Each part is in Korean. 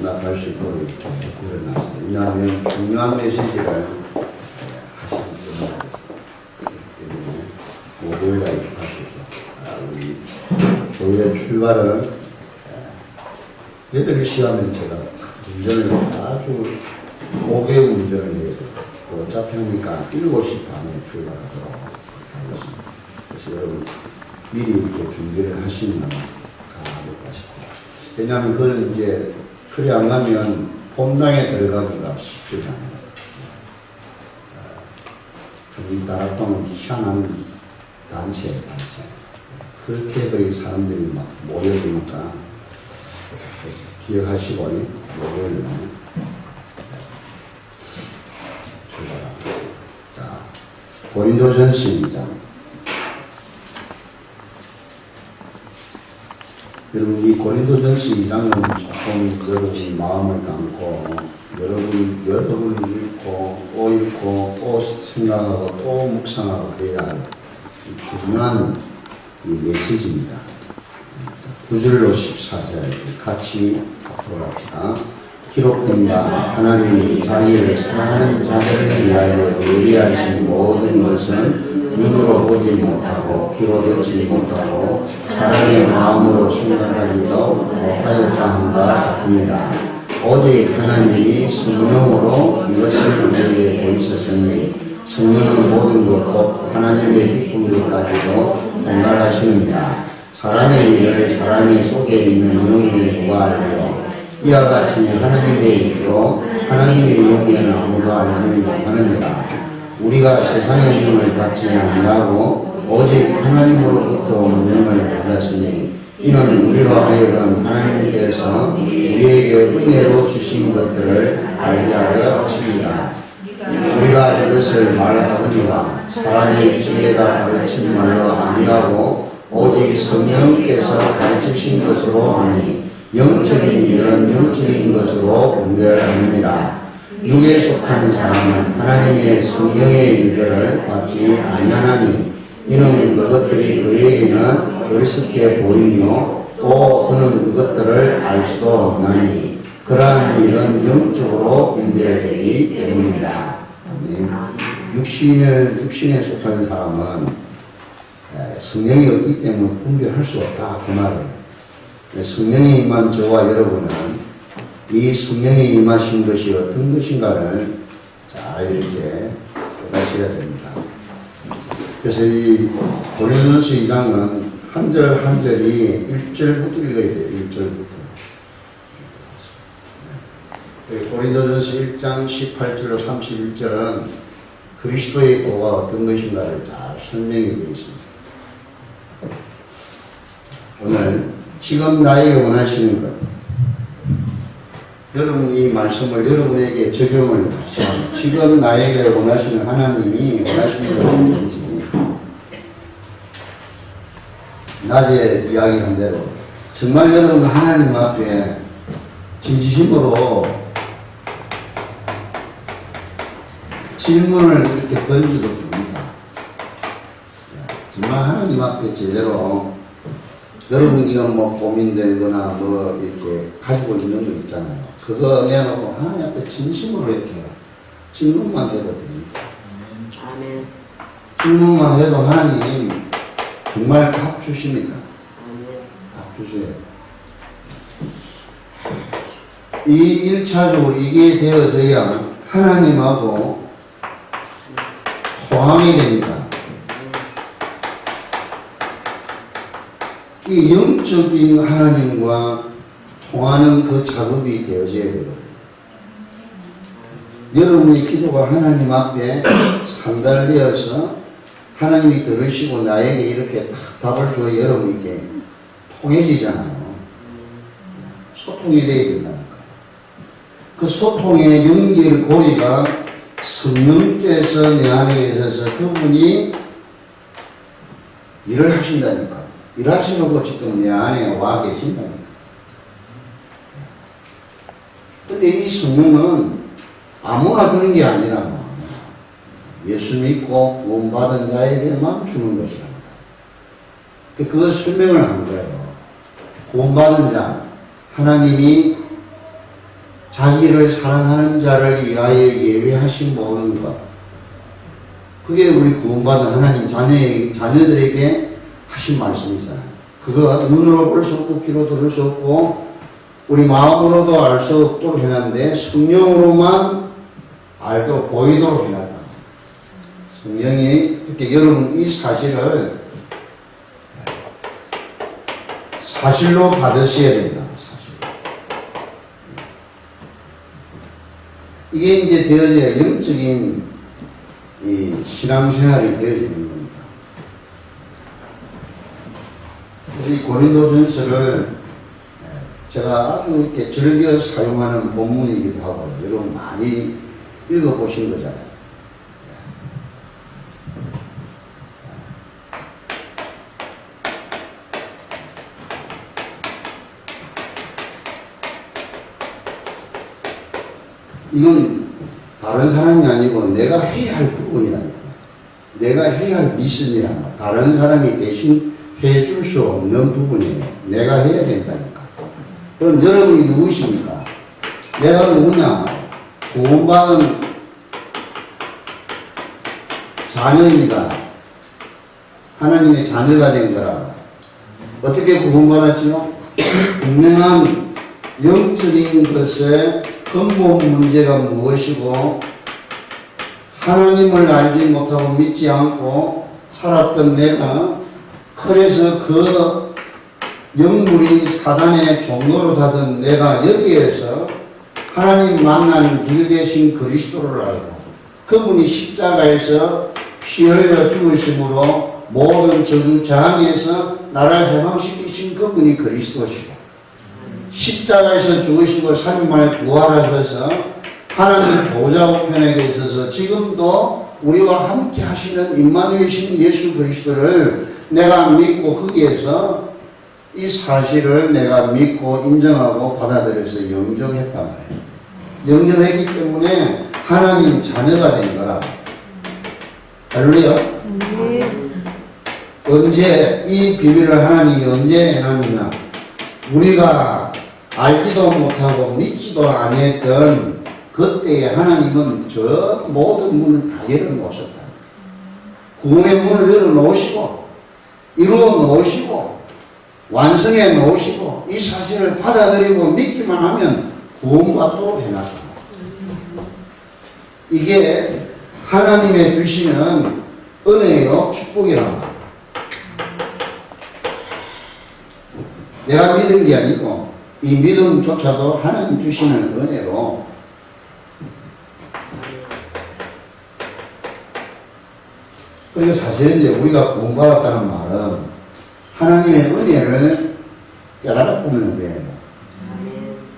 나갈 수 있도록 이렇게 일어났습니다. 왜냐하면 중요한 메시지를 하시는 분이라서 그렇기 때문에 목요일날 이렇게 할 수 있도록 우리 교회 출발은 8시 하면 제가 운전을 아주 목에 운전을 해야 되고 어차피 하니까 7시 반에 출발하도록 하겠습니다. 그래서 여러분 미리 이렇게 준비를 하시면 가능할까 싶습니다. 왜냐하면 그건 이제 그래 안 가면 본당에 들어가기가 쉽지 않아요. 이 다락방은 희한한 단체예요, 단체. 그렇게 해버린 사람들이 막 모여드니까 기억하시고 목요일에 출발합니다. 자, 고린도전서 2장. 여러분 이 고린도전서 2장은 조금 여러분이 마음을 담고 여러분이 읽고 또 읽고 또 생각하고 또 묵상하고 해야 할 중요한 이 메시지입니다. 9절로 14절 같이 돌아갑시다. 기록된 바 하나님이 자기를 사랑하는 자들을 위하여 예비하신 모든 것은 눈으로 보지 못하고 귀로 듣지 못하고 사랑의 마음으로 생각하지도 못하였다 함과 같습니다. 오직 하나님이 성령으로 이것을 우리에게 보이셨으니 성령은 모든 것 곧 하나님의 기쁜 것까지도 공갈하십니다. 사람의 일을 사람이 속에 있는 영이 누가 알고 이와 같이 하나님의 일로 하나님의 영에는 아무도 알지 못하느니라. 우리가 세상의 영을 받지 아니하고 오직 하나님으로부터 온 영을 받았으니 이는 우리로 하여금 하나님께서 우리에게 은혜로 주신 것들을 알게 하려 하십니다. 우리가 이것을 말하거니와 사람의 지혜가 가르친 말로 아니하고 오직 성령께서 가르치신 것으로 하니 영적인 일은 영적인 것으로 분별하느니라. 육에 속한 사람은 하나님의 성령의 일들을 받지 아니하나니 이는 그것들이 그에게는 어리석게 보이며 또 그는 그것들을 알 수도 없나니 그러한 일은 영적으로 분별되기 때문이다. 육신에 속한 사람은 성령이 없기 때문에 분별할 수 없다 그 말이에요. 성령이 임한 저와 여러분은 이 성령이 임하신 것이 어떤 것인가를 잘 이렇게 깨닫셔야 됩니다. 그래서 이 고린도전서 2장은 한 절 한 절이 1절부터 읽어야 돼요. 1절부터. 고린도전서 1장 18절로 31절은 그리스도의 도가 어떤 것인가를 잘 설명해 되어 있습니다. 오늘 지금 나에게 원하시는 것, 여러분 이 말씀을 여러분에게 적용을 하시면 지금 나에게 원하시는 하나님이 원하시는 것은 뭔지 낮에 이야기한 대로 정말 여러분 하나님 앞에 진지심으로 질문을 이렇게 던져도 됩니다. 정말 하나님 앞에 제대로 여러분 이건 뭐 고민되거나 뭐 이렇게 가지고 있는 거 있잖아요. 그거 내놓고 하나님 앞에 진심으로 이렇게 질문만 해도 됩니다. 아멘. 질문만 해도 하나님 정말 답 주십니다. 답 주세요. 이 1차적으로 이게 되어져야 하나님하고 통하게 됩니다. 이 영적인 하나님과 통하는 그 작업이 되어져야 되거든요. 여러분의 기도가 하나님 앞에 상달되어서 하나님이 들으시고 나에게 이렇게 답을 줘 여러분에게 통해지잖아요. 소통이 되어야 된다니까. 그 소통의 연결고리가 성령께서 내 안에 계셔서 그분이 일을 하신다니까. 일하시는 것 지금 내 안에 와 계신다니까. 근데 이 성령은 아무나 주는 게 아니라 예수 믿고 구원받은 자에게만 주는 것이랍니다. 그걸 설명을 한 거예요. 구원받은 자, 하나님이 자기를 사랑하는 자를 위하여 예외하신 모든 것. 그게 우리 구원받은 하나님 자녀들에게 하신 말씀이잖아요. 그거 눈으로 볼 수 없고 귀로 들을 수 없고 우리 마음으로도 알 수 없도록 해놨는데 성령으로만 알도록 보이도록 해놨다. 성령이 특히 여러분 이 사실을 사실로 받으셔야 됩니다. 사실로. 이게 이제 되어져야 영적인 이 신앙생활이 되어지는 겁니다. 그래서 이 고린도전서를 제가 아주 이렇게 즐겨 사용하는 본문이기도 하고 여러분 많이 읽어보신 거잖아요. 이건 다른 사람이 아니고 내가 해야 할 부분이라니까. 내가 해야 할 미션이라니까. 다른 사람이 대신 해줄 수 없는 부분이에요. 내가 해야 된다니까. 그럼 여러분이 누구십니까? 내가 누구냐? 구원받은 자녀입니다. 하나님의 자녀가 된 거라. 어떻게 구원받았지요? 분명한 영적인 것의 근본 문제가 무엇이고 하나님을 알지 못하고 믿지 않고 살았던 내가 그래서 그 영물이 사단의 종로로 하던 내가 여기에서 하나님 만나는 길 대신 그리스도를 알고 그분이 십자가에서 피 흘려 죽으심으로 모든 저항에서 나를 해방시키신 그분이 그리스도시고 십자가에서 죽으시고 3일 만에 부활하셔서 하나님 보좌 우편에 있어서 지금도 우리와 함께 하시는 임마누엘이신 예수 그리스도를 내가 믿고 거기에서 이 사실을 내가 믿고 인정하고 받아들여서 영접했단 말이에요. 영접했기 때문에 하나님 자녀가 된 거라. 할렐루야. 언제 이 비밀을 하나님이 언제 해놨느냐? 우리가 알지도 못하고 믿지도 아니했던 그때에 하나님은 저 모든 문을 다 열어놓으셨다. 구원의 문을 열어놓으시고 이루어놓으시고 완성해 놓으시고 이 사실을 받아들이고 믿기만 하면 구원받도록 해놨다. 이게 하나님의 주시는 은혜요 축복이랍니다. 내가 믿은 게 아니고 이 믿음조차도 하나님 주시는 은혜로 그리고 사실 이제 우리가 구원받았다는 말은 하나님의 은혜를 깨달았다는 거예요.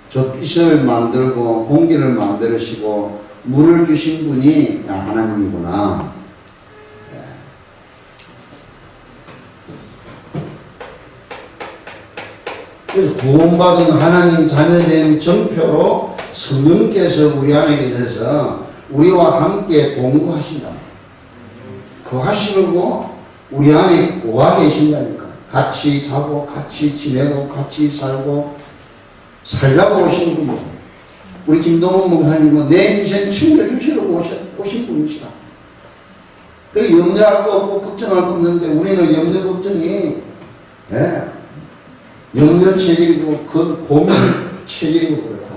저 빛을 만들고 공기를 만들으시고 물을 주신 분이 하나님이구나. 그래서 구원받은 하나님 자녀된 정표로 성령께서 우리 안에 계셔서 우리와 함께 공부하신다. 그 하시고 우리 안에 와 계신다니까. 같이 자고 같이 지내고 같이 살고 살자고 오신 분이죠. 우리 김동훈 목사님은 내 인생 챙겨주시러 오신 분이시다. 그 염려할 거 없고 걱정할 거 없는데 우리는 염려 걱정이 염려 체질이고 그 고민 체질이고 그렇다.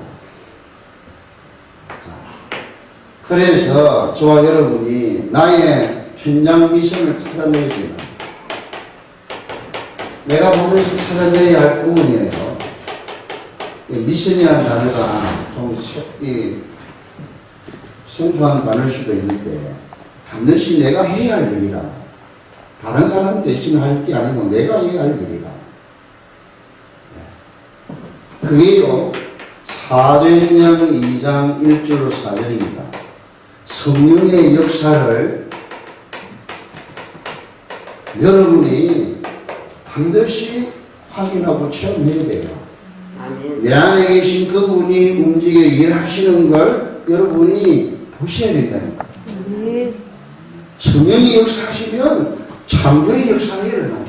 그래서 저와 여러분이 나의 현장 미션을 찾아내야 된다. 내가 반드시 찾아내야 할 부분이에요. 미션이라는 단어가 좀 생소한 단어일 수도 있는데 반드시 내가 해야 할 일이라. 다른 사람 대신 할 게 아니고 내가 해야 할 일이라. 그게요 사도행전 2장 1절 4절입니다. 성령의 역사를 여러분이 반드시 확인하고 체험해야 돼요. 내 안에 계신 그분이 움직여 일하시는 걸 여러분이 보셔야 된다니까. 성령이 역사하시면 창조의 역사가 일어나요.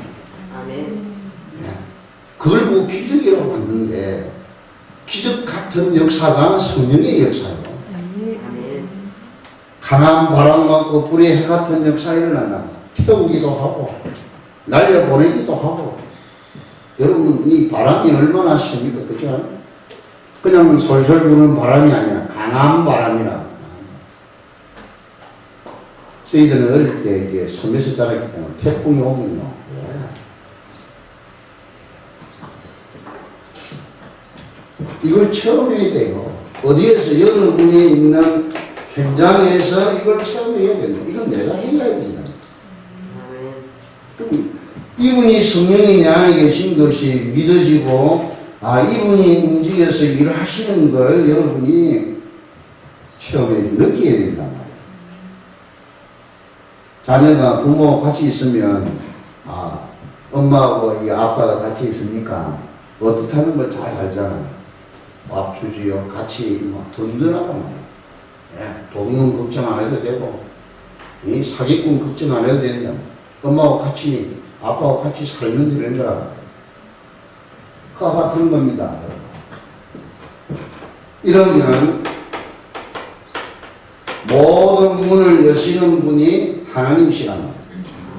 그걸 보고 기적이라고 봤는데 기적 같은 역사가 성령의 역사예요. 강한 바람과 그 불의 해 같은 역사 일어나나 태우기도 하고 날려보내기도 하고. 여러분 이 바람이 얼마나 셉니까? 그죠? 그냥 솔솔 부는 바람이 아니라 강한 바람이라. 저희들은 어릴 때 이게 섬에서 자랐기 때문에 태풍이 오면요. 이걸 체험해야 돼요. 어디에서 여러분이 있는 현장에서 이걸 체험해야 된다. 이건 내가 해야 된다. 그럼 이분이 성령이 내 안에 계신 것이 믿어지고, 아, 이분이 움직여서 일을 하시는 걸 여러분이 체험해 느껴야 된단 말이에요. 자녀가 부모 같이 있으면, 아, 엄마하고 이 아빠가 같이 있으니까 어떻다는 걸 잘 알잖아요. 밥 주지요. 같이 막 든든하단 말이에요. 예, 도둑놈 걱정 안 해도 되고, 이 사기꾼 걱정 안 해도 된다. 엄마하고 같이, 아빠하고 같이 살면 되는 거라. 그와 같은 겁니다. 이러면 모든 문을 여시는 분이 하나님이시란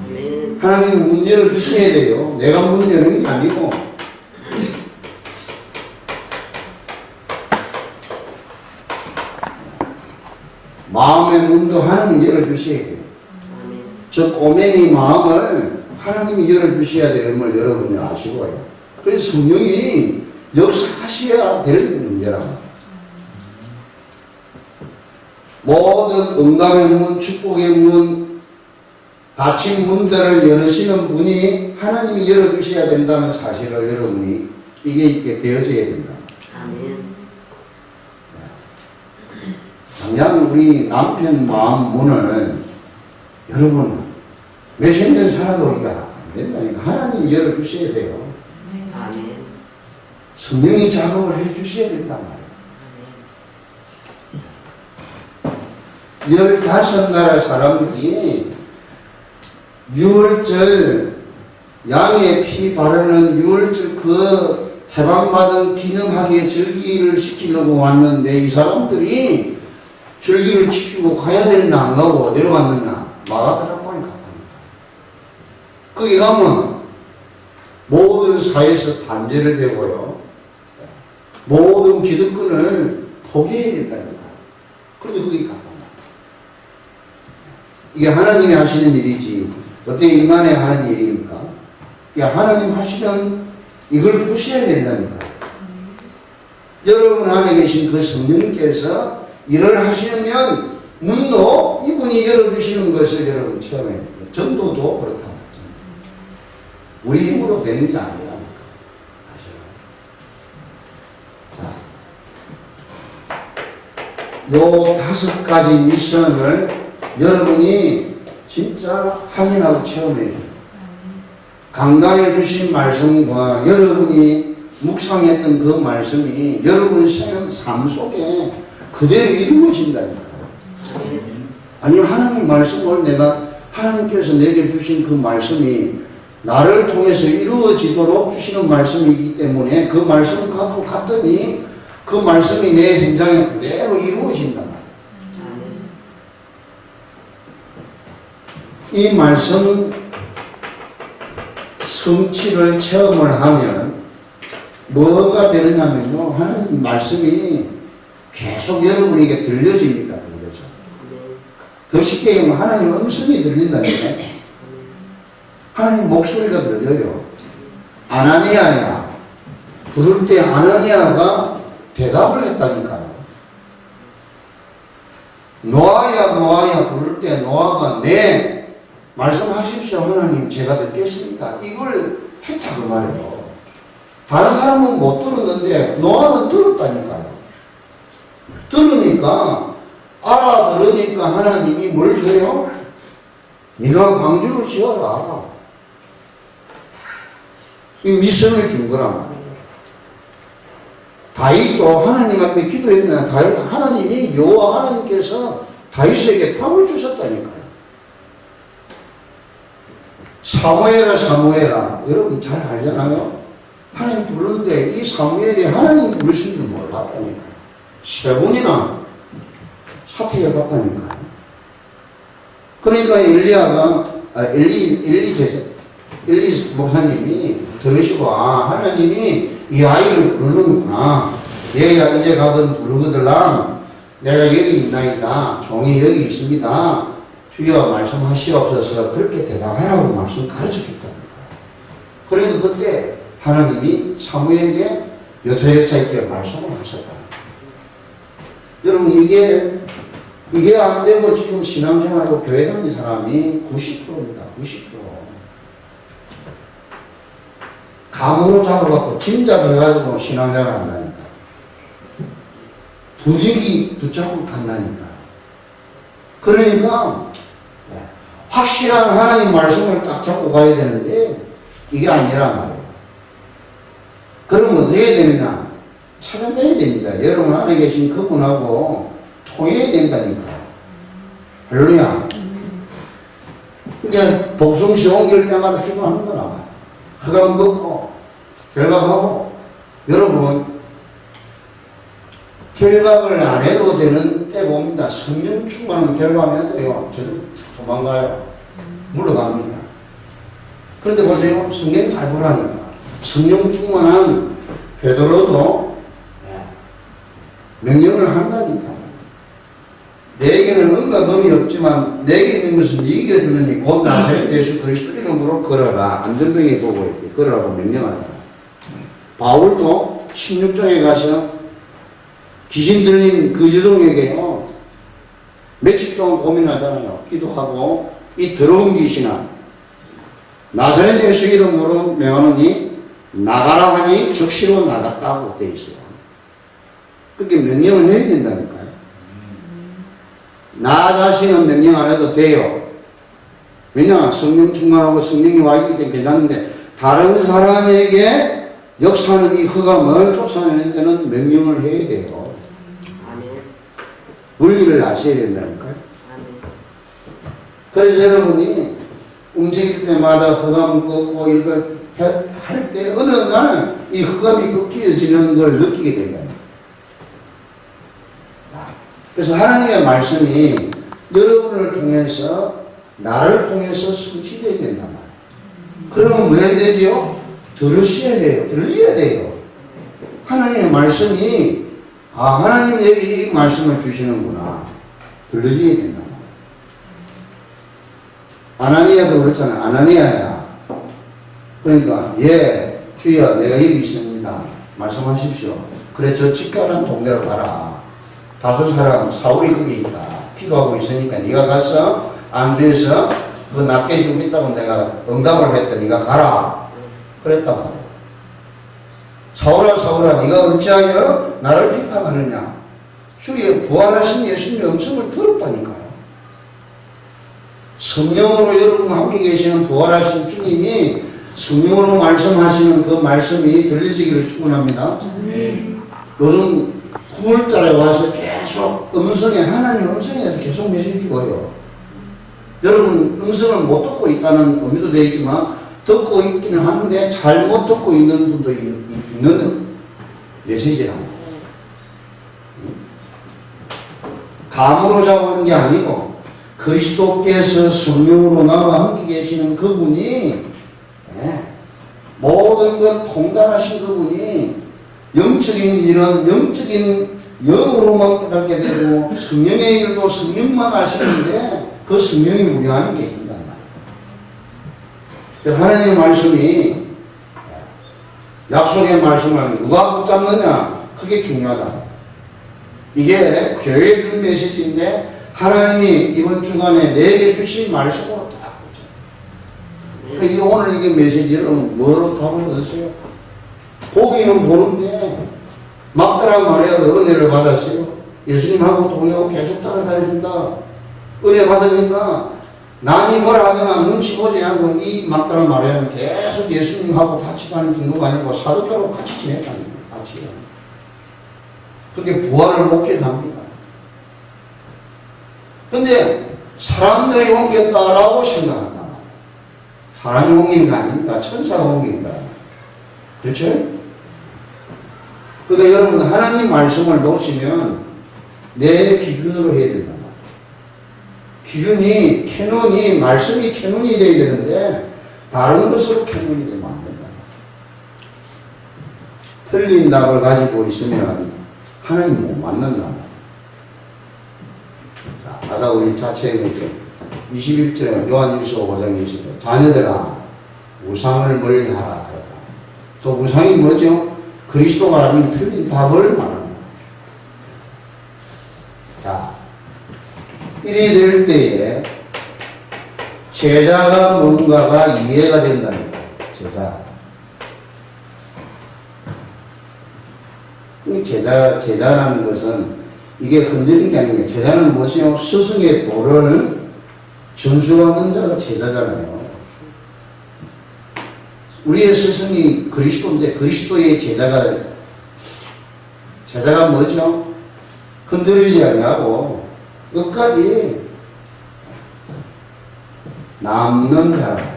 말이에요. 하나님이 문 열어주셔야 돼요. 내가 문 여는 게 아니고. 마음의 문도 하나님 열어주셔야 돼요. 저 꼬맹이 마음을 하나님이 열어주셔야 되는 걸 여러분이 아시고요. 그래서 성령이 역사하셔야 될 문제랍니다. 모든 응답의 문, 축복의 문, 닫힌 문들을 열으시는 분이 하나님이 열어주셔야 된다는 사실을 여러분이 이게 있게 되어져야 된다. 당장 우리 남편 마음 문을 여러분 몇십 년 살아도 우리가 안 된다니까. 하나님 열어주셔야 돼요. 성령이 작업을 해주셔야 된단 말이에요. 15나라 사람들이 6월절 양의 피 바르는 6월절 그 해방받은 기념하게 절기를 시키려고 왔는데 이 사람들이 절기를 지키고 가야 되는데 안 가고 어디로 갔느냐? 마가다락방에 갔답니다. 거기 가면 모든 사회에서 단죄를 되고요. 모든 기득권을 포기해야 된다니까. 그런데 거기 갔단 말이에요. 이게 하나님이 하시는 일이지 어떻게 인간이 하는 일입니까? 하나님 하시면 이걸 보셔야 된다니까. 여러분 안에 계신 그 성령님께서 일을 하시면 문도 이분이 열어주시는 것을 여러분 체험해야 돼요. 전도도 그렇다. 우리 힘으로 되는 게 아니라니까. 자, 요 5가지 미션을 여러분이 진짜 확인하고 체험해야 돼요. 강단해 주신 말씀과 여러분이 묵상했던 그 말씀이 여러분의 삶 속에 그대로 이루어진다니까요. 아니 하나님 말씀을 내가 하나님께서 내게 주신 그 말씀이 나를 통해서 이루어지도록 주시는 말씀이기 때문에 그 말씀을 갖고 갔더니 그 말씀이 내 현장에 그대로 이루어진단 말이에요. 이 말씀 성취를 체험을 하면 뭐가 되느냐면요, 하나님 말씀이 계속 여러분에게 들려집니다. 그렇죠? 더 쉽게 얘기하면 하나님 음성이 들린다니까. 하나님 목소리가 들려요. 아나니아야 부를 때 아나니아가 대답을 했다니까요. 노아야 노아야 부를 때 노아가 네 말씀하십시오 하나님 제가 듣겠습니다. 이걸 했다 그 말이에요. 다른 사람은 못 들었는데 노아는 들었다니까요. 들으니까 알아들으니까 하나님이 뭘 줘요? 네가 방주를 지어라. 이 미션을 준 거란 말이에요. 다윗도 하나님 앞에 기도했나? 하나님이 여호와 하나님께서 다윗에게 답을 주셨다니까요. 사무엘아 사무엘아 여러분 잘 알잖아요. 하나님 부르는데 이 사무엘이 하나님 부르신 줄 몰랐다니까요. 세 번이나 사퇴해 갔다니까요. 그러니까 엘리 목사님이 들으시고, 아, 하나님이 이 아이를 부르는구나. 얘가 이제 가든 부르거들랑 내가 여기 있나이다. 종이 여기 있습니다. 주여 말씀하시옵소서. 그렇게 대답하라고 말씀 가르쳐 줬다니까요. 그러니까 그때 하나님이 사무엘에게 여자여자 있게 말씀을 하셨다. 여러분, 이게 안 되고 지금 신앙생활하고 교회 다니는 사람이 90%입니다. 90%. 감으로 잡아갖고 짐작해가지고 신앙생활 한다니까. 부득이 붙잡고 간다니까. 그러니까 확실한 하나님 말씀을 딱 잡고 가야 되는데 이게 아니란 말이에요. 그럼 어떻게 해야 되느냐? 찾아내야 됩니다. 여러분 안에 계신 그분하고 통해야 된다니까. 할렐루야. 그러니까 복숭시 옮길 때마다 기도하는 거라. 허감 먹고 결박하고. 여러분, 결박을 안 해도 되는 때가 옵니다. 성령 충만한 결박해도요, 저도 도망가요. 물러갑니다. 그런데 보세요. 성경 잘 보라니까. 성령 충만한 베드로도 명령을 한다니까. 내게는 은과 금이 없지만 내게 있는 것은 네게 주느니 곧 나사렛 예수 그리스도 이름으로 걸어라. 안전병에 보고 있게 걸어라고 명령하잖아. 바울도 16장에 가서 귀신 들린 그 여종에게요, 며칠 동안 고민하잖아요. 기도하고 이 더러운 귀신아 나사렛 예수 이름으로 명하노니 나가라 하니 즉시로 나갔다고 되어 있어요. 그렇게 명령을 해야 된다니까요. 나 자신은 명령 안 해도 돼요. 왜냐? 성령 충만하고 성령이 와 있기 때문에 괜찮은데 다른 사람에게 역사하는 이 흑암을 쫓아내는 데는 명령을 해야 돼요. 원리를 아셔야 된다니까요. 그래서 여러분이 움직일 때마다 흑암 꺾고 이걸 할 때 어느 날 이 흑암이 꺾여지는 걸 느끼게 된다니까요. 그래서 하나님의 말씀이 여러분을 통해서 나를 통해서 성취되어야 된단 말이에요. 그러면 뭐 해야 되죠? 들으셔야 돼요. 들려야 돼요. 하나님의 말씀이 하나님에게 이 말씀을 주시는구나. 들려줘야 된단 말이에요. 아나니아도 그렇잖아요. 아나니아야. 그러니까 주여 내가 여기 있습니다. 말씀하십시오. 그래 저 직결한 동네로 가라. 다섯 사람 사울이 거기 있다. 기도하고 있으니까 네가 가서 안주에서 그 낫게 주고 있다고 내가 응답을 했더니 네가 가라. 그랬단 말이야. 사울아 네가 어찌하여 나를 비판하느냐. 주의 부활하신 예수님의 음성을 들었다니까요. 성령으로 여러분 함께 계시는 부활하신 주님이 성령으로 말씀하시는 그 말씀이 들리시기를 축원합니다. 요즘 9월달에 와서 계속 하나님 음성에서 계속 메시지 주고요. 여러분 음성을 못 듣고 있다는 의미도 되어 있지만 듣고 있기는 한데 잘못 듣고 있는 분도 있는 메시지라고. 감으로 잡아오는 게 아니고 그리스도께서 성령으로 나와 함께 계시는 그분이 모든 걸 통달하신 그분이 영적인 일은 영적인 영으로만 깨닫게 되고 성령의 일도 성령만 아시는데 그 성령이 우리 안에 계신단 말이에요. 그래서 하나님의 말씀이 약속의 말씀을 누가 붙잡느냐 그게 중요하다. 이게 교회에 준 메시지인데 하나님이 이번 주간에 내게 주신 말씀으로 다 붙잡아요. 오늘 이게 메시지를 뭐로 답을 얻었어요? 보기는 보는데 막다란 마리아가 은혜를 받았어요. 예수님하고 동행하고 계속 따라다닙니다. 은혜 받으니까 남이 뭐라 하거나 눈치 보지 않고 이 막다란 마리아는 계속 예수님하고 같이 다니는 누가 아니고 사도들하고 같이 지냈다는 거예요. 같이. 그게 부활을 목격합니다. 근데 사람들이 옮겼다라고 생각한다. 사람이 옮긴 게 아닙니다. 천사가 옮긴 거야. 그렇죠? 그러니까 여러분 하나님 말씀을 놓치면 내 기준으로 해야 된단 말이에요. 기준이, 캐논이, 말씀이 캐논이 돼야 되는데 다른 것으로 캐논이 되면 안 된다. 틀린 답을 가지고 있으면 하나님 못 만난단 말이에요. 자, 아까 우리 자체에 21절에 요한일서 5장 20절 자녀들아 우상을 멀리하라 그랬다. 그 우상이 뭐죠? 그리스도가 아닌 틀린 답을 말합니다. 자, 이래 될 때에 제자가 뭔가가 이해가 된다는 거예요. 제자라는 것은 이게 흔들리는 게 아니에요. 제자는 무엇이요? 스승의 도를 전수하는 자가 제자잖아요. 우리의 스승이 그리스도인데 그리스도의 제자가 뭐죠? 흔들리지 않냐고 끝까지 남는 사람.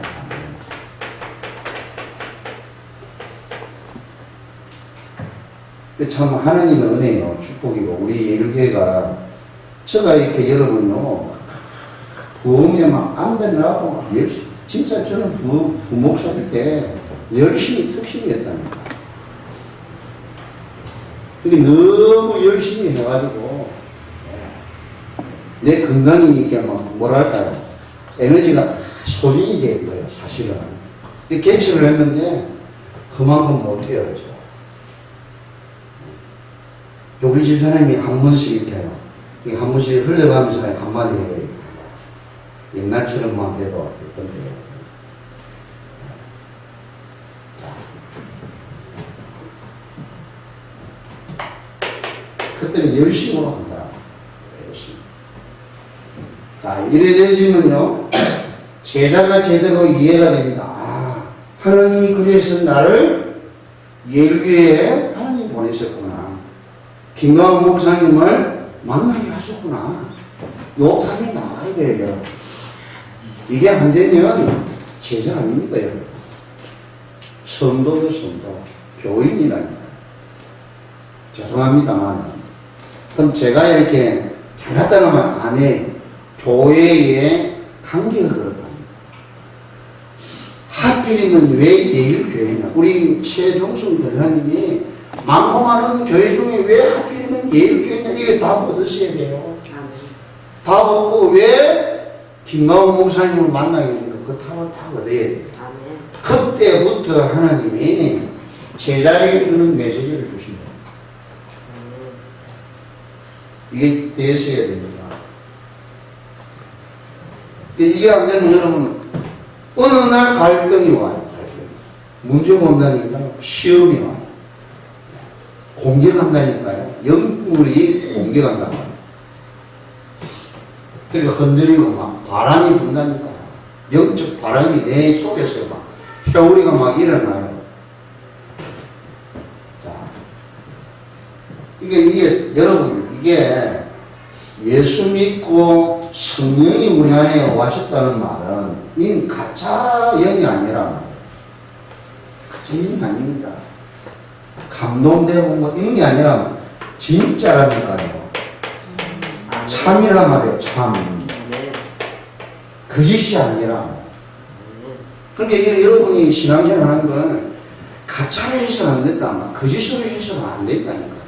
참 하나님의 은혜요, 축복이고 우리 예일교회가 제가 이렇게 여러분요 부흥에 막 안배나고 막 열심히 진짜 저는 부목사일 때 열심히 특심이었다니까. 그게 너무 열심히 해가지고 내 건강이 이게 막 뭐랄까요, 에너지가 소진이 된 거예요 사실은. 개척을 했는데 그만큼 못해요. 우리 집사람이 한 번씩 이렇게 해요. 한 번씩 흘려가면서 한마디 해요. 옛날처럼만 해도 될 건데. 그때는 열심히 한다. 열심히. 자, 이래 되지면요, 제자가 제대로 이해가 됩니다. 아, 하나님이 그래서 나를 예일교회에 하나님 보내셨구나. 김광 목사님을 만나게 하셨구나. 요 답이 나와야 돼요. 이게 안 되면 제자 아닙니까, 여러분? 성도요, 성도. 교인이라니까. 죄송합니다만. 그럼 제가 이렇게 잘났다는 말 안 해요. 교회의 관계가 그렇답니다. 하필이면 왜 예일교회냐? 우리 최종순 교사님이 많고 많은 교회 중에 왜 하필이면 예일교회냐? 이게 답 얻으셔야 돼요. 답 얻고 왜 김가훈 목사님을 만나게 되니까 그 답을 다 얻어야 돼요. 그때부터 하나님이 제자에게 그런 메시지를 주신다. 이게 되셔야 됩니다. 이게 안 되면 여러분 어느 날 갈등이 와요. 문제가 온다니까요. 시험이 와요. 공격한다니까요. 영물이 공격한다는 거예요. 그러니까 흔들리고 막 바람이 분다니까요. 영적 바람이 내 속에서 막 회오리가 막 일어나요. 자, 이게 여러분, 이게 예수 믿고 성령이 우리 안에 와셨다는 말은 이 가짜 영이 아니라 가짜 영이 아닙니다. 감동되고 뭐 이런 게 아니라 진짜라니까요. 참이란 말이에요. 참. 거짓이 아니라. 그러니까 여러분이 신앙생활 하는 건 가짜로 해서는 안 된다. 거짓으로 해서는 안 된다니까.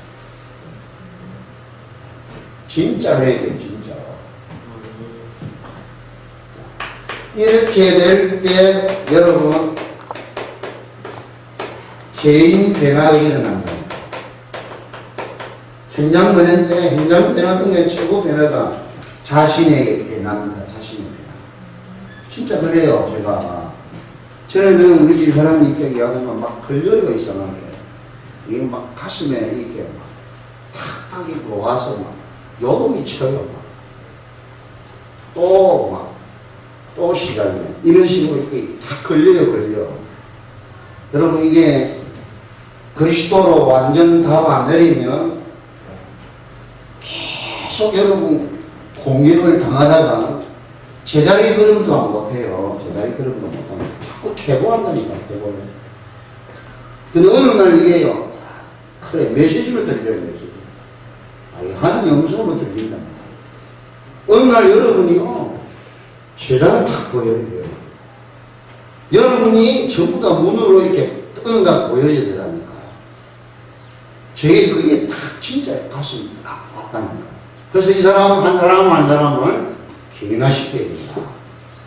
진짜로 해야 돼요. 진짜로. 이렇게 될 때 여러분 개인 변화가 일어난다. 현장 변화 때 현장 변화 중에 최고 변화가 자신의 변화입니다. 자신의 변화. 진짜 그래요. 저는 우리 집 사람이 이렇게 이야기하면 막 걸려가 이상하게 이게 막 가슴에 이렇게 막 탁탁 이렇게 와서 막 요동이 쳐요. 또 시간이 이런 식으로 이렇게 탁 걸려. 여러분 이게 그리스도로 완전 답 안 내리면 계속 여러분 공격을 당하다가 제자리 걸음도 안 못해요. 제자리 걸음도 못하고 자꾸 퇴보한다니까. 퇴보를. 근데 어느 날 이게요, 그래, 메시지로 들려요, 메시지. 하나님 음성으로 들린다. 어느 날 여러분이요, 제자가 딱 보여요. 여러분이 전부 다 문으로 이렇게 어느 날 보여야 되라니까요. 제게 그게 딱 진짜 가슴이 딱 왔다니까. 그래서 이 사람, 한 사람을 개인화시켜야 된다.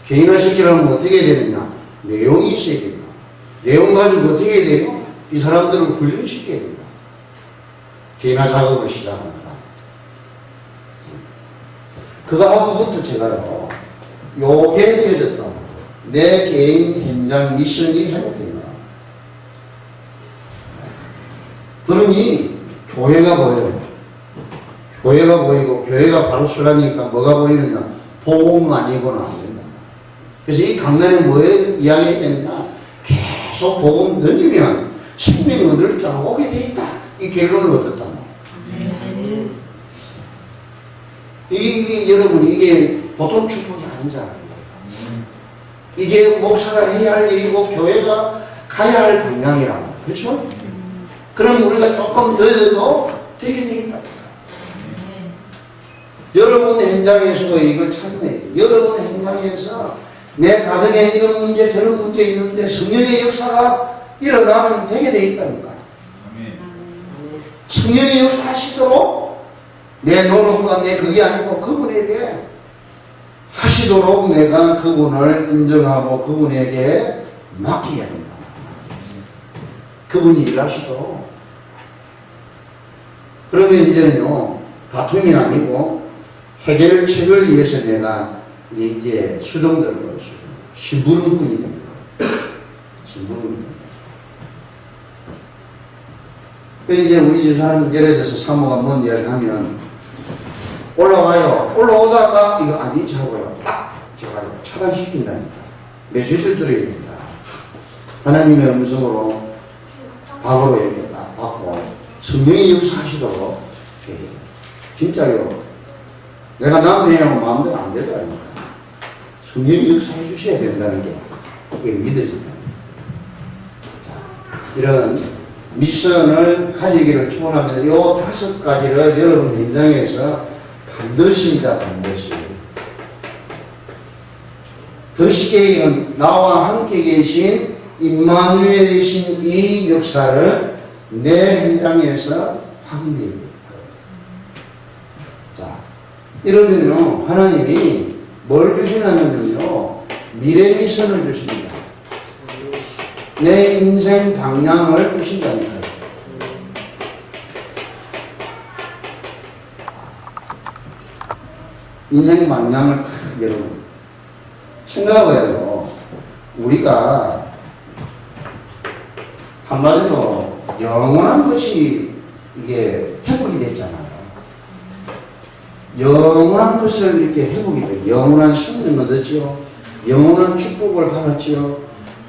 개인화시키려면 어떻게 해야 되느냐? 내용이 있어야 된다. 내용 가지고 어떻게 해야 돼요? 이 사람들을 훈련시켜야 된다. 개인화 작업을 시작합니다. 그거 하고부터 제가요, 요게 되어졌다. 내 개인 현장 미션이 회복된다. 그러니 교회가 보여요. 교회가 보이고, 교회가 바로 서려니까 뭐가 보이느냐? 복음 아니고는 안 된다. 그래서 이 강단에 뭘 이야기해야 되느냐? 계속 복음 던지면 생명 얻을 자가 오게 돼 있다. 이 결론을 얻었다. 이게 여러분, 이게 보통 축복이 아니잖아요. 이게 목사가 해야 할 일이고 교회가 가야 할 방향이라고. 그렇죠? 그럼 우리가 조금 더 해도 되게 되겠다. 여러분 현장에서 이걸 찾네. 여러분 현장에서 내 가정에 이런 문제 저런 문제 있는데 성령의 역사가 일어나면 되게 돼 있다니까. 성령의 역사 하시도록 내 노력과 내 그게 아니고 그분에게 하시도록 내가 그분을 인정하고 그분에게 맡겨야 된다. 그분이 일하시도록. 그러면 이제는요, 다툼이 아니고 해결책을 위해서 내가 이제 수동적으로 심부름꾼이 됩니다. 심부름꾼. 이제 우리 집사람 예를 들어서 사모가 뭔 이야기 하면 올라와요. 올라오다가 이거 아니지 하고요. 딱 제가요 차단시킨다니까. 메시지를 드려야 된다. 하나님의 음성으로 밥으로 이렇게 딱 받고 성령이 역사하시도록 진짜요. 내가 남편이랑 마음대로 안 되더라니까. 성령이 역사해 주셔야 된다는 게 그게 믿어진다. 이런 미션을 가지기를 축원합니다. 이 5가지를 여러분 현장에서 반드시입니다. 반드시. 더 쉽게 얘기하면 나와 함께 계신 임마누엘이신 이 역사를 내 현장에서 확인해야 됩니다. 자, 이러면요 하나님이 뭘 주시냐면요 미래 미션을 주십니다. 내 인생 방향을 주신다니까요. 인생 방향을 여러분 생각해요. 우리가 한마디로 영원한 것이 이게 회복이 됐잖아요. 영원한 것을 이렇게 회복이 돼요. 영원한 생명을 얻었지요. 영원한 축복을 받았지요.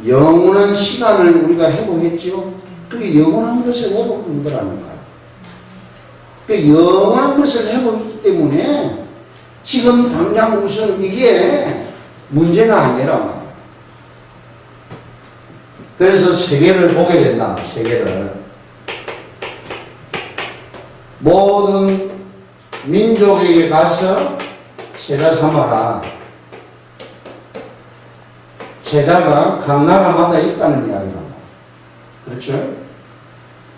영원한 시간을 우리가 회복했지요. 그게 영원한 것을 회복한 거라니까요. 그 영원한 것을 회복했기 때문에 지금 당장 우선 이게 문제가 아니라 그래서 세계를 보게 된다. 세계를 모든 민족에게 가서 제자 삼아라. 제자가 각 나라마다 있다는 이야기입니다. 그렇죠?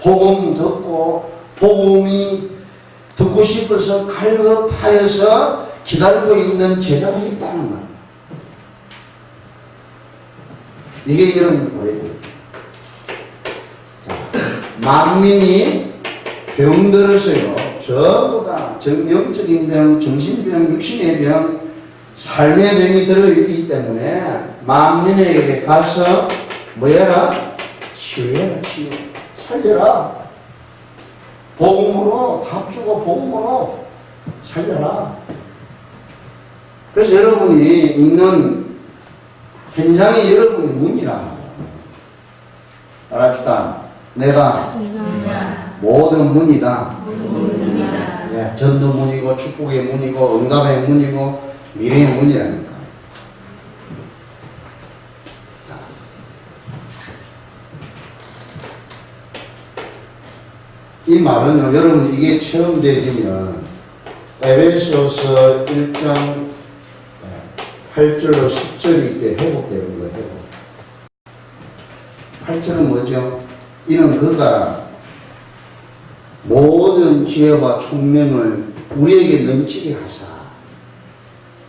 복음 듣고 복음이 듣고 싶어서 갈급하여서 기다리고 있는 제자가 있다는 말. 이게 여러분 뭐예요? 만민이 병들어서요. 전부 다 영적인 병, 정신병, 육신의 병, 삶의 병이 들어있기 때문에 만민에게 가서 뭐해라? 치유해라. 치유. 살려라. 복음으로 답 주고 복음으로 살려라. 그래서 여러분이 읽는 현장이 여러분의 문이라. 알합시다. 내가 모든 문이다. 예, 전도 문이고 축복의 문이고 응답의 문이고 미래의 문이라니까. 이 말은요, 여러분 이게 체험되시면 에베소서 1장 8절로 10절 이때 회복되는 거예요. 회복. 8절은 뭐죠? 이는 그가 모든 지혜와 총명을 우리에게 넘치게 하사.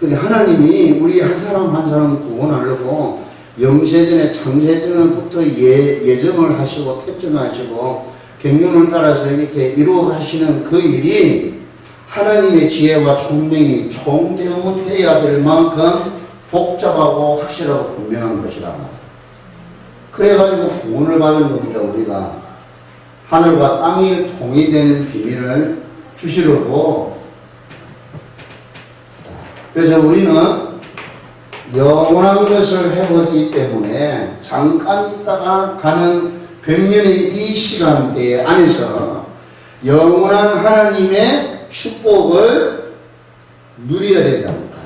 근데 하나님이 우리 한 사람 한 사람 구원하려고 영세전에 창세전부터 예정을 하시고 택정하시고 경륜을 따라서 이렇게 이루어 가시는 그 일이 하나님의 지혜와 총명이 총대응돼야 될 만큼 복잡하고 확실하고 분명한 것이라 말이에요. 그래가지고 구원을 받은 겁니다. 우리가 하늘과 땅이 통일되는 비밀을 주시려고. 그래서 우리는 영원한 것을 해보기 때문에 잠깐 있다가 가는 100년의 이 시간대 안에서 영원한 하나님의 축복을 누려야 된답니다.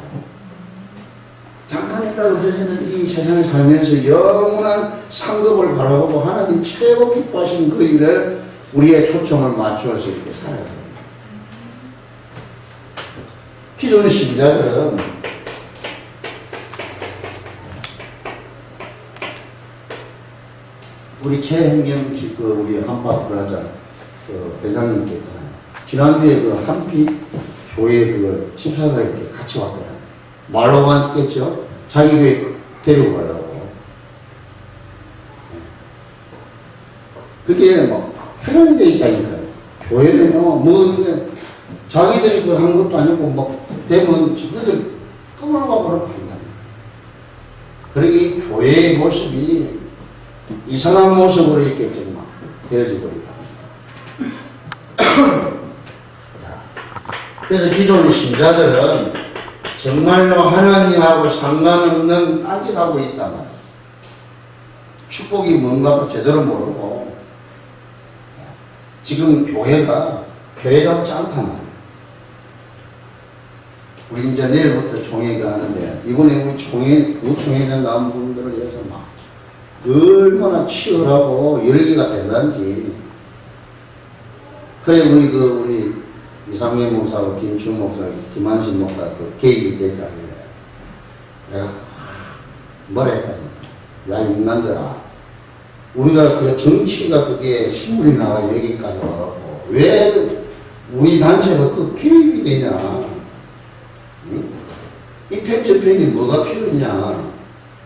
잠깐 있다가 없어지는 이 세상을 살면서 영원한 상급을 바라보고 하나님 최고 기뻐하시는 그 일을 우리의 초점을 맞추어서 이렇게 살아야 됩니다. 기존 신자들은 우리 최행경 우리 한파브라자 회장님께 있잖아요. 지난주에 그 한빛 교회 그 집사가 이렇게 같이 왔더라고요. 말로 왔겠죠? 자기 교회 데리고 가려고. 그게 뭐 해놓은 데 있다니까요. 교회는요, 뭐, 자기들이 그 한 것도 아니고, 뭐, 되면 저희들 끊어가고 한다. 그러니 이 교회의 모습이 이상한 모습으로 이렇게 좀 막 되어지고 있다. 그래서 기존 신자들은 정말로 하나님하고 상관없는 딴짓 하고 있단 말이에요. 축복이 뭔가도 제대로 모르고, 지금 교회답지 않단 말이에요. 우리 이제 내일부터 총회가 하는데, 이번에 우리 우총회에 나온 분들을 위해서 막, 얼마나 치열하고 열기가 대단한지. 그래, 우리 이상민 목사하고 김춘 목사, 김한신 목사 그 개입이 됐다. 내가 뭐라 했다니까. 야, 인간들아. 우리가 그 정치가 그게 신문이 나가지고 여기까지 와갖고 왜 우리 단체가 그 개입이 되냐. 응? 이 편, 저 편이 뭐가 필요했냐.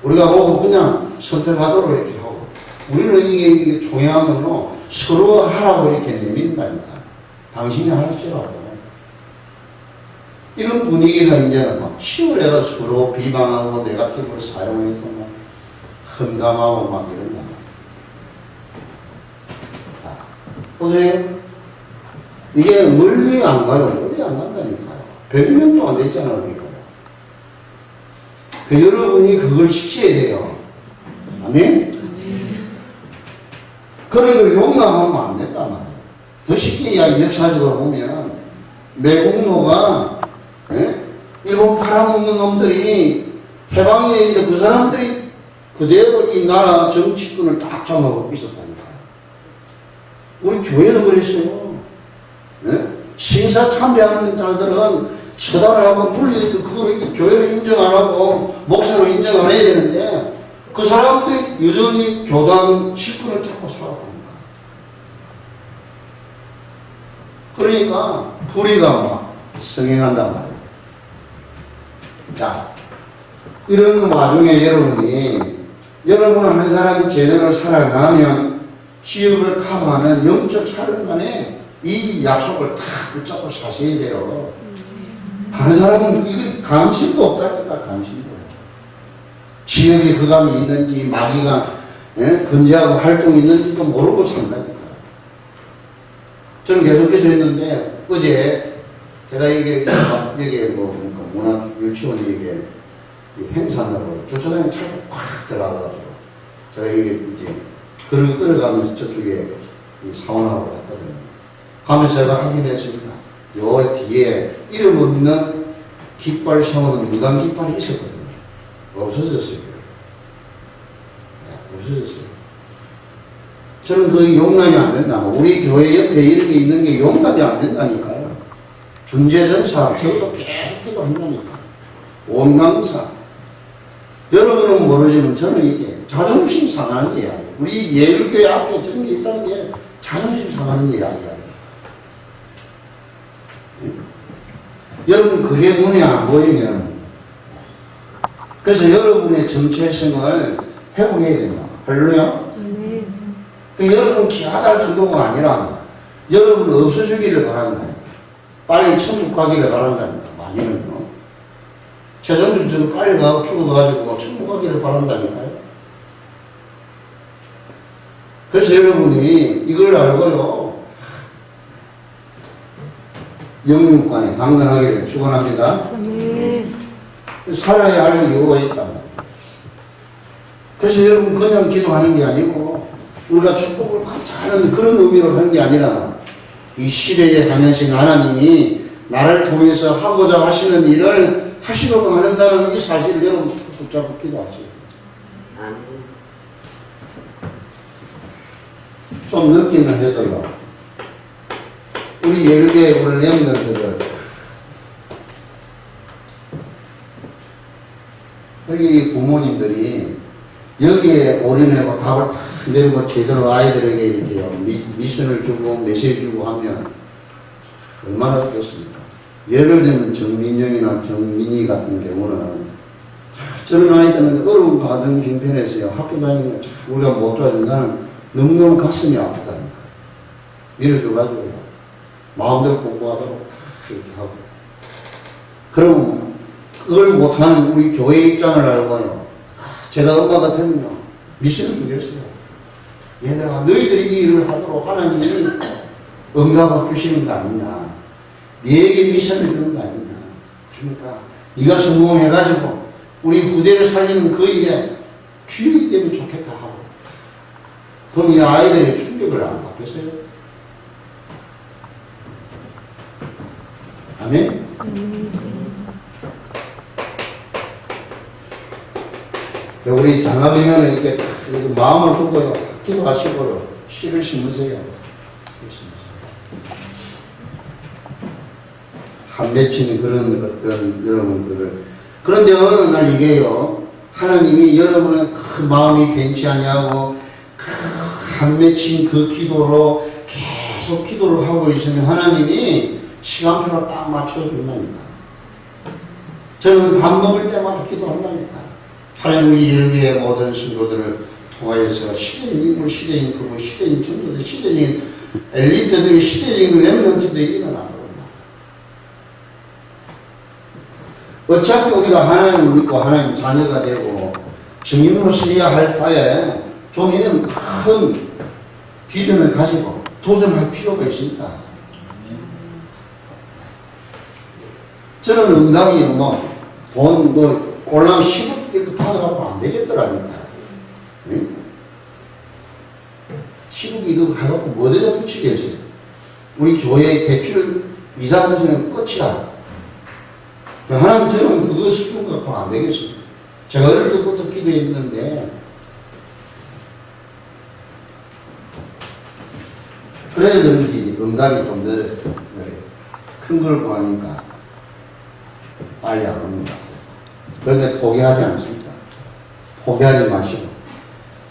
우리가 보고 그냥 선택하도록 이렇게 하고. 우리는 이게 총회하면요, 서로 하라고 이렇게 내민다니까. 당신이 하시라고. 이런 분위기가 이제는 막 치열해가 서로 비방하고 네거티브를 사용해서 막 험담하고 막 이런다. 보세요. 이게 멀리 안 가요. 멀리 안 간다니까요. 100년도 안 됐잖아요. 그러니까. 여러분이 그걸 지켜야 돼요. 아멘? 그런 걸 용납하면 안 된단 말이에요. 더 쉽게 이야기 역사적으로 보면 매국노가 일본 팔아먹는 놈들이 해방이 되는데 그 사람들이 그대로 이 나라 정치권을 딱 잡아먹고 있었다니까요. 우리 교회도 그랬어요. 신사 참배하는 자들은 처단을 하고 물리니까 그걸 교회로 인정 안 하고 목사로 인정 안 해야 되는데 그 사람들이 여전히 교단 직권을 잡고 살았다니까. 그러니까 불의가 막 성행한단 말이에요. 자, 이런 와중에 여러분은 한 사람이 제대로 살아나면 지역을 커버하는 영적 사령관에 이 약속을 다 붙잡고 사셔야 돼요. 다른 사람은 이거 감심도 없다니까. 감심도. 지역에 흑암이 있는지 마귀가 근제하고 활동이 있는지도 모르고 산다니까. 저는 계속해서 했는데 어제 제가 이게 여기에 뭐 문화유치원에 이게 행사한다고 주차장에 차가 꽉 들어가가지고 제가 이게 이제 글을 끌어가면서 저쪽에 사원하고 갔거든요. 가면서 제가 확인했습니다. 요 뒤에 이름 없는 깃발 세우는 무당 깃발이 있었거든요. 없어졌어요. 네, 없어졌어요. 저는 그게 용납이 안 된다. 우리 교회 옆에 이렇게 있는 게 용납이 안 된다니까요. 중재전사, 저도 계속 기도한다니까. 원강사. 여러분은 모르지만 저는 이게 자존심 상하는 게 아니에요. 우리 예일교회 앞에 저런 게 있다는 게 자존심 상하는 게 아니에요. 여러분 그게 눈에 안 보이면 그래서 여러분의 정체성을 회복해야 된다. 할렐루야. 여러분 기하달 정도가 아니라 여러분 없어지기를 바란다. 빨리 천국 가기를 바란다니까. 많이는요. 최종적으로 저는 빨리 죽어가지고 천국 가기를 바란다니까요. 그래서 여러분이 이걸 알고요. 영육간에 강건하기를 축원합니다. 살아야 할 이유가 있다. 그래서 여러분 그냥 기도하는 게 아니고 우리가 축복을 받자는 그런 의미로 하는 게 아니라 이 시대에 하면서 하나님이 나를 통해서 하고자 하시는 일을 하시려고 한다는 이 사실을 여러분 붙잡고 기도하세요. 좀 느끼는 해달라. 우리 예일교회 오늘 렘넌트들 여기 부모님들이 여기에 올인하고 답을 다 내리고 제대로 아이들에게 이렇게 미션을 주고 메시지 주고 하면 얼마나 좋겠습니까? 예를 들면 정민영이나 정민희 같은 경우는 저런 아이들은 어려운 가정 형편에서요 학교 다니는 우리가 못 도와준다는 너무너무 가슴이 아프다니까. 밀어줘가지고 마음대로 공부하도록 이렇게 하고. 그럼 그걸 못하는 우리 교회 입장을 알고요. 제가 엄마 같으면요 미션을 주겠어요. 얘들아 너희들이 이 일을 하도록 하나님이 응답을 주시는 거 아니냐. 네에게 미션을 주는 거 아니냐. 그러니까 네가 성공해가지고 우리 후대를 살리는 그 일에 주인이 되면 좋겠다 하고. 그럼 이 아이들의 충격을 안 받겠어요? 아멘? 우리 장가병에는 이렇게 마음을 두고요. 기도하시고요. 씨를 심으세요. 한 맺힌 그런 어떤 여러분들을. 그런데 어느 날 이게요. 하나님이 여러분의 그 마음이 변치 아니하고 한 맺힌 그 기도로 계속 기도를 하고 있으면 하나님이 시간표를 딱 맞춰준다니까. 저는 밥 먹을 때마다 기도한다니까. 하나님 우리 예일교회 모든 신도들을 통하여서 시대인 인물, 시대인 그거, 시대인 전도들, 시대인 엘리트들이, 시대인 렘넌트들이 일어나거든요. 어차피 우리가 하나님을 믿고 하나님 자녀가 되고 증인으로 서야 할 바에 좀 이런 큰 비전을 가지고 도전할 필요가 있습니다. 저는 응답이 돈 꼴랑 10억 이렇게 받아갖고 안 되겠더라니까. 응? 10억 이거 가갖고 뭐에다 붙이겠어요? 우리 교회 대출 이자 부지는 끝이라. 하나님 저는 그거 수준 갖고 안 되겠습니다. 제가 어릴 때부터 기도했는데 그래야 그런지 응답이 좀 느려요. 큰 걸 구하니까 빨리 안 옵니다. 그런데 포기하지 않습니다. 포기하지 마시고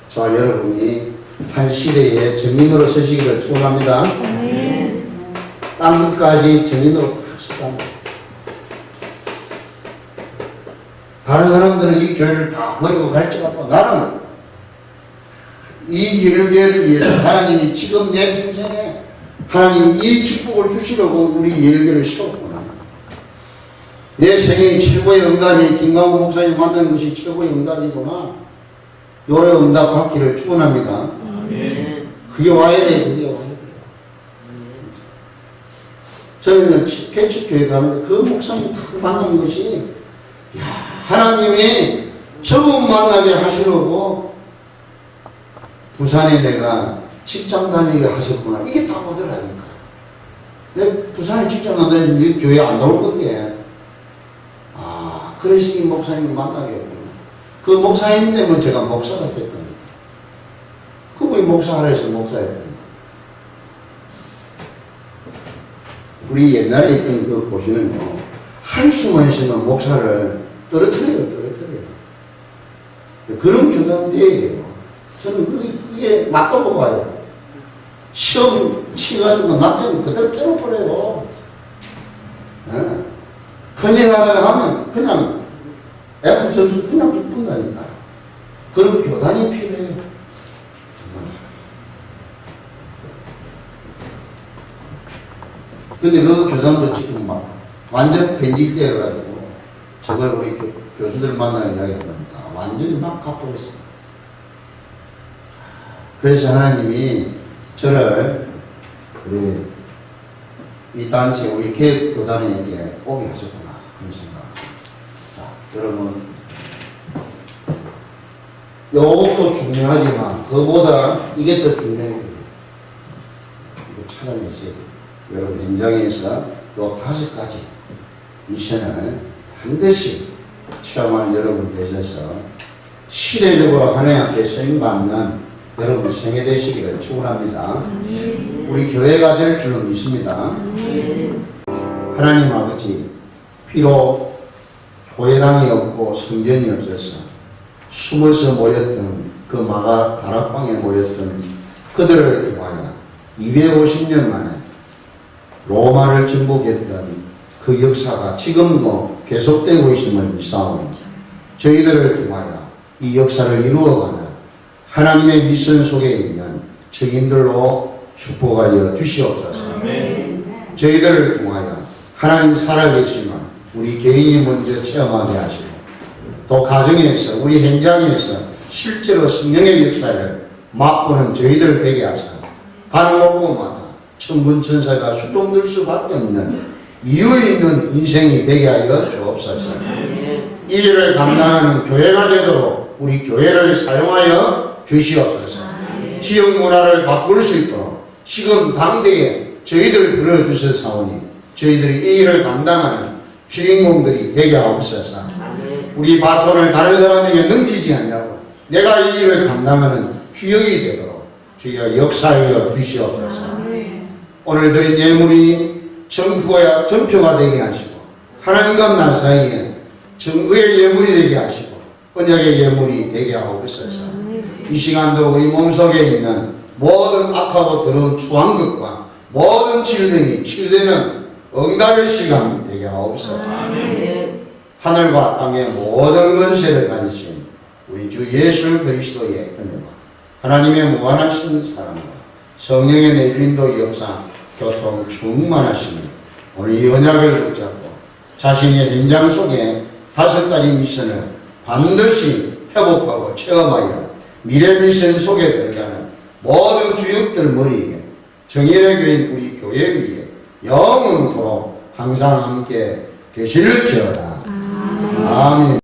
저와 여러분이 한 시대에 증인으로 서시기를 축원합니다. 땅 끝까지 증인으로 딱 서다. 다른 사람들은 이 교회를 다 버리고 갈지라도 나는 이 예일교회를 위해서 하나님이 지금 내 평생에 하나님이 이 축복을 주시려고 우리 예일교회를 세웠구나. 내 생애의 최고의 응답이 김광호 목사님 만드는 것이 최고의 응답이구나. 요래 응답 받기를 축원합니다. 그게 와야 돼. 그게 와야 돼요. 저는 펜츠교회 가는데 그 목사님 딱 만난 것이 야, 하나님이 처음 만나게 하시려고 부산에 내가 직장 다니게 하셨구나. 이게 다 오더라니까. 내가 부산에 직장 안 다니면 교회 안 나올 건데 그러시니 목사님을 만나게 했구나. 그 목사님 때문에 제가 목사가 됐거든요. 그분이 목사하라 해서 목사였던. 우리 옛날에 있던 그 보시면요, 한숨만 쉬면 목사를 떨어뜨려요. 그런 교단 돼야 돼요. 저는 그게 맞다고 봐요. 시험 치가지고 나중에 그대로 때려버려요. 큰일 하다가 하면 그냥 F 점수 그냥 붙는다니까. 그런 교단이 필요해요. 정말. 근데 그 교단도 지금 막 완전 변질되어가지고 저걸 우리 교수들 만나는 이야기가 보니까 완전히 막 갖고 있습니다. 그래서 하나님이 저를 우리 이 단체 우리 개혁교단에게 오게 하셨구나 그런 생각. 자, 여러분 요것도 중요하지만 그보다 이게 더 중요해요. 이거 찾아냈어요. 여러분 현장에서 요 5가지 미션을 반드시 체험한 여러분 되셔서 시대적으로 하나님 앞에 쓰임받는 여러분 생애 되시기를 축원합니다. 우리 교회가 될 줄로 믿습니다. 하나님 아버지, 비록 교회당이 없고 성전이 없어서 숨어서 모였던 그 마가 다락방에 모였던 그들을 통하여 250년 만에 로마를 정복했던 그 역사가 지금도 계속되고 있음을 믿사오니 저희들을 통하여 이 역사를 이루어가는 하나님의 미션 속에 있는 증인들로 축복하여 주시옵소서. 저희들을 통하여 하나님 살아계심을 우리 개인이 먼저 체험하게 하시고 또 가정에서 우리 현장에서 실제로 성령의 역사를 맛보는 저희들 되게 하사 가는 곳곳마다 천군천사가 수동될 수밖에 없는 이유 있는 인생이 되게 하여 주옵소서. 이 일을 감당하는 교회가 되도록 우리 교회를 사용하여 주시옵소서. 지역 문화를 바꿀 수 있도록 지금 당대에 저희들 불러주셔사오니 저희들이 이 일을 감당하는 주인공들이 되게 하옵소서. 우리 바톤을 다른 사람에게 넘기지 않냐고 내가 이 일을 감당하는 주역이 되도록 주여 역사하여 주시옵소서. 오늘 드린 예물이 전표가 되게 하시고 하나님과 나 사이에 정의의 예물이 되게 하시고 언약의 예물이 되게 하옵소서. 이 시간도 우리 몸속에 있는 모든 악하고 더러운 추한 것과 모든 질병이 치유되는 응답의 시간이 되게 하옵소서. 하늘과 땅의 모든 권세를 가지신 우리 주 예수 그리스도의 은혜와 하나님의 무한하신 사랑과 성령의 내주인도 역사 교통 충만하시니 오늘 이 언약을 붙잡고 자신의 현장 속에 5가지 미션을 반드시 회복하고 체험하여 미래 미션 속에 들어가는 모든 주역들 머리에 정의의 교인 우리 교회 위에 영원토록 항상 함께 계실지어다. 아멘.